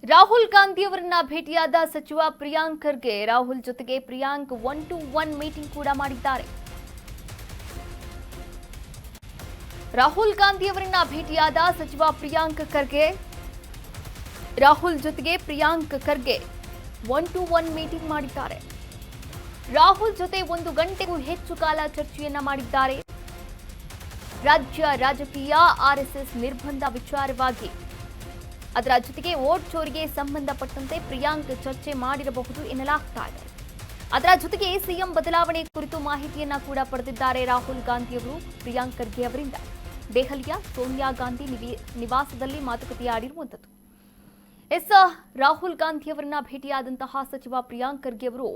ರಾಹುಲ್ ಗಾಂಧಿ ಅವರನ್ನ ಭೇಟಿಯಾದ ಸಚಿವ ಪ್ರಿಯಾಂಕ್ ಖರ್ಗೆ ರಾಹುಲ್ ಜೊತೆಗೆ ಪ್ರಿಯಾಂಕ್ 1-to-1 ಮೀಟಿಂಗ್ ಕೂಡ ಮಾಡಿದ್ದಾರೆ. ರಾಹುಲ್ ಗಾಂಧಿ ಅವರನ್ನ ಭೇಟಿಯಾದ ಸಚಿವ ಪ್ರಿಯಾಂಕ್ ಖರ್ಗೆ ರಾಹುಲ್ ಜೊತೆಗೆ ಪ್ರಿಯಾಂಕ್ ಖರ್ಗೆ 1-to-1 ಮೀಟಿಂಗ್ ಮಾಡಿದ್ದಾರೆ. ರಾಹುಲ್ ಜೊತೆ 1 ಗಂಟೆಗೂ ಹೆಚ್ಚು ಕಾಲ ಚರ್ಚೆಯನ್ನ ಮಾಡಿದ್ದಾರೆ. ರಾಜ್ಯ ರಾಜಕೀಯ ಆರ್ಎಸ್ಎಸ್ ನಿರ್ಬಂಧ ವಿಚಾರವಾಗಿ ಅದರ ಜೊತೆಗೆ ವೋಟ್ ಚೋರಿಗೆ ಸಂಬಂಧಪಟ್ಟಂತೆ ಪ್ರಿಯಾಂಕ್ ಚರ್ಚೆ ಮಾಡಿರಬಹುದು ಎನ್ನಲಾಗ್ತಾ ಇದೆ. ಅದರ ಜೊತೆಗೆ ಸಿಎಂ ಬದಲಾವಣೆ ಕುರಿತು ಮಾಹಿತಿಯನ್ನ ಕೂಡ ಪಡೆದಿದ್ದಾರೆ ರಾಹುಲ್ ಗಾಂಧಿ ಅವರು ಪ್ರಿಯಾಂಕ್ ಖರ್ಗೆ ಅವರಿಂದ. ದೆಹಲಿಯ ಸೋನಿಯಾ ಗಾಂಧಿ ನಿವಾಸದಲ್ಲಿ ಮಾತುಕತೆಯಾಡಿರುವಂಥದ್ದು. ರಾಹುಲ್ ಗಾಂಧಿ ಅವರನ್ನ ಭೇಟಿಯಾದಂತಹ ಸಚಿವ ಪ್ರಿಯಾಂಕ್ ಖರ್ಗೆ ಅವರು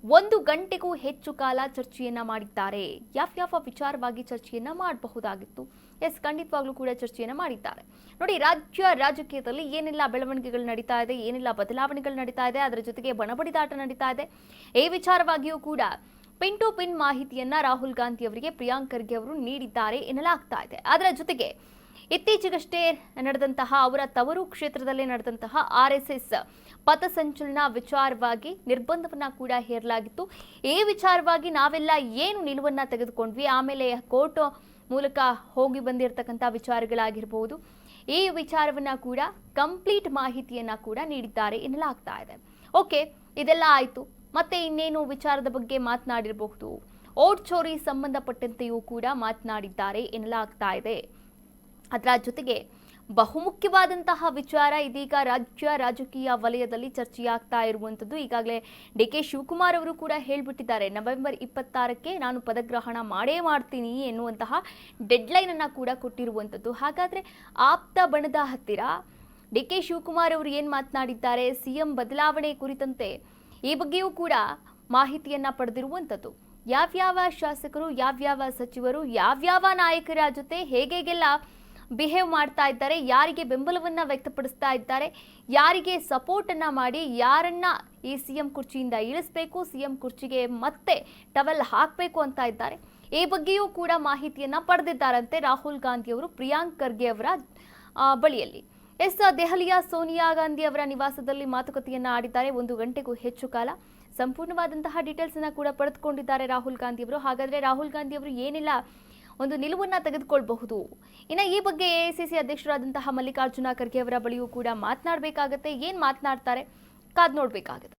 1 ಗಂಟೆಗೂ ಹೆಚ್ಚು ಕಾಲ ಚರ್ಚೆಯನ್ನ ಮಾಡಿದ್ದಾರೆ. ಯಾವ ವಿಚಾರವಾಗಿ ಚರ್ಚೆಯನ್ನ ಮಾಡಬಹುದಾಗಿತ್ತು? ಖಂಡಿತವಾಗ್ಲೂ ಕೂಡ ಚರ್ಚೆಯನ್ನ ಮಾಡಿದ್ದಾರೆ. ನೋಡಿ, ರಾಜ್ಯ ರಾಜಕೀಯದಲ್ಲಿ ಏನೆಲ್ಲ ಬೆಳವಣಿಗೆಗಳು ನಡೀತಾ ಇದೆ, ಏನೆಲ್ಲ ಬದಲಾವಣೆಗಳು ನಡೀತಾ ಇದೆ, ಅದರ ಜೊತೆಗೆ ಬಣಬಡಿದಾಟ ನಡೀತಾ ಇದೆ, ಈ ವಿಚಾರವಾಗಿಯೂ ಕೂಡ ಪಿನ್ ಟು ಪಿನ್ ಮಾಹಿತಿಯನ್ನ ರಾಹುಲ್ ಗಾಂಧಿ ಅವರಿಗೆ ಪ್ರಿಯಾಂಕ್ ಖರ್ಗೆ ಅವರು ನೀಡಿದ್ದಾರೆ ಎನ್ನಲಾಗ್ತಾ ಇದೆ. ಅದರ ಜೊತೆಗೆ ಇತ್ತೀಚೆಗಷ್ಟೇ ನಡೆದಂತಹ ಅವರ ತವರು ಕ್ಷೇತ್ರದಲ್ಲೇ ನಡೆದಂತಹ ಆರ್ಎಸ್ಎಸ್ ಪಥಸಂಚಲನ ವಿಚಾರವಾಗಿ ನಿರ್ಬಂಧವನ್ನ ಕೂಡ ಹೇರಲಾಗಿತ್ತು. ಈ ವಿಚಾರವಾಗಿ ನಾವೆಲ್ಲ ಏನು ನಿಲುವನ್ನ ತೆಗೆದುಕೊಂಡ್ವಿ, ಆಮೇಲೆ ಕೋರ್ಟ್ ಮೂಲಕ ಹೋಗಿ ಬಂದಿರತಕ್ಕಂಥ ವಿಚಾರಗಳಾಗಿರಬಹುದು, ಈ ವಿಚಾರವನ್ನ ಕೂಡ ಕಂಪ್ಲೀಟ್ ಮಾಹಿತಿಯನ್ನ ಕೂಡ ನೀಡಿದ್ದಾರೆ ಎನ್ನಲಾಗ್ತಾ ಇದೆ. ಓಕೆ, ಇದೆಲ್ಲ ಆಯ್ತು. ಮತ್ತೆ ಇನ್ನೇನು ವಿಚಾರದ ಬಗ್ಗೆ ಮಾತನಾಡಿರಬಹುದು? ವೋಟ್ ಚೋರಿ ಸಂಬಂಧಪಟ್ಟಂತೆಯೂ ಕೂಡ ಮಾತನಾಡಿದ್ದಾರೆ ಎನ್ನಲಾಗ್ತಾ ಇದೆ. ಅದರ ಜೊತೆಗೆ ಬಹುಮುಖ್ಯವಾದಂತಹ ವಿಚಾರ ಇದೀಗ ರಾಜ್ಯ ರಾಜಕೀಯ ವಲಯದಲ್ಲಿ ಚರ್ಚೆಯಾಗ್ತಾ ಇರುವಂಥದ್ದು. ಈಗಾಗಲೇ ಡಿಕೆ ಶಿವಕುಮಾರ್ ಅವರು ಕೂಡ ಹೇಳಿಬಿಟ್ಟಿದ್ದಾರೆ, ನವೆಂಬರ್ 26ಕ್ಕೆ ನಾನು ಪದಗ್ರಹಣ ಮಾಡೇ ಮಾಡ್ತೀನಿ ಎನ್ನುವಂತಹ ಡೆಡ್ಲೈನ್ ಅನ್ನ ಕೂಡ ಕೊಟ್ಟಿರುವಂಥದ್ದು. ಹಾಗಾದ್ರೆ ಆಪ್ತ ಬಣದ ಹತ್ತಿರ ಡಿಕೆ ಶಿವಕುಮಾರ್ ಅವರು ಏನು ಮಾತನಾಡಿದ್ದಾರೆ, ಸಿಎಂ ಬದಲಾವಣೆ ಕುರಿತಂತೆ ಈ ಬಗ್ಗೆಯೂ ಕೂಡ ಮಾಹಿತಿಯನ್ನ ಪಡೆದಿರುವಂಥದ್ದು. ಯಾವ್ಯಾವ ಶಾಸಕರು, ಯಾವ್ಯಾವ ಸಚಿವರು, ಯಾವ್ಯಾವ ನಾಯಕರ ಜೊತೆ ಹೇಗೆಲ್ಲ ಬಿಹೇವ್ ಮಾಡ್ತಾ ಇದ್ದಾರೆ, ಯಾರಿಗೆ ಬೆಂಬಲವನ್ನ ವ್ಯಕ್ತಪಡಿಸ್ತಾ ಇದ್ದಾರೆ, ಯಾರಿಗೆ ಸಪೋರ್ಟ್ ಅನ್ನ ಮಾಡಿ ಯಾರನ್ನ ಈ ಸಿಎಂ ಕುರ್ಚಿಯಿಂದ ಇಳಿಸಬೇಕು, ಸಿಎಂ ಕುರ್ಚಿಗೆ ಮತ್ತೆ ಟವಲ್ ಹಾಕಬೇಕು ಅಂತ ಇದ್ದಾರೆ, ಈ ಬಗ್ಗೆಯೂ ಕೂಡ ಮಾಹಿತಿಯನ್ನ ಪಡೆದಿದ್ದಾರಂತೆ ರಾಹುಲ್ ಗಾಂಧಿ ಅವರು ಪ್ರಿಯಾಂಕ್ ಖರ್ಗೆ ಅವರ ಬಳಿಯಲ್ಲಿ. ದೆಹಲಿಯ ಸೋನಿಯಾ ಗಾಂಧಿ ಅವರ ನಿವಾಸದಲ್ಲಿ ಮಾತುಕತೆಯನ್ನ ಆಡಿದ್ದಾರೆ. 1 ಗಂಟೆಗೂ ಹೆಚ್ಚು ಕಾಲ ಸಂಪೂರ್ಣವಾದಂತಹ ಡೀಟೇಲ್ಸ್ ಅನ್ನ ಕೂಡ ಪಡೆದುಕೊಂಡಿದ್ದಾರೆ ರಾಹುಲ್ ಗಾಂಧಿ ಅವರು. ಹಾಗಾದ್ರೆ ರಾಹುಲ್ ಗಾಂಧಿ ಅವರು ಏನೆಲ್ಲ ಒಂದು ನಿಲುವನ್ನ ತೆಗೆದುಕೊಳ್ಳಬಹುದು? ಇನ್ನು ಈ ಬಗ್ಗೆ ಎಐಸಿಸಿ ಅಧ್ಯಕ್ಷರಾದಂತಹ ಮಲ್ಲಿಕಾರ್ಜುನ ಖರ್ಗೆ ಅವರ ಬಳಿಯೂ ಕೂಡ ಮಾತನಾಡಬೇಕಾಗತ್ತೆ. ಏನ್ ಮಾತನಾಡ್ತಾರೆ ಕಾದ್ ನೋಡ್ಬೇಕಾಗುತ್ತೆ.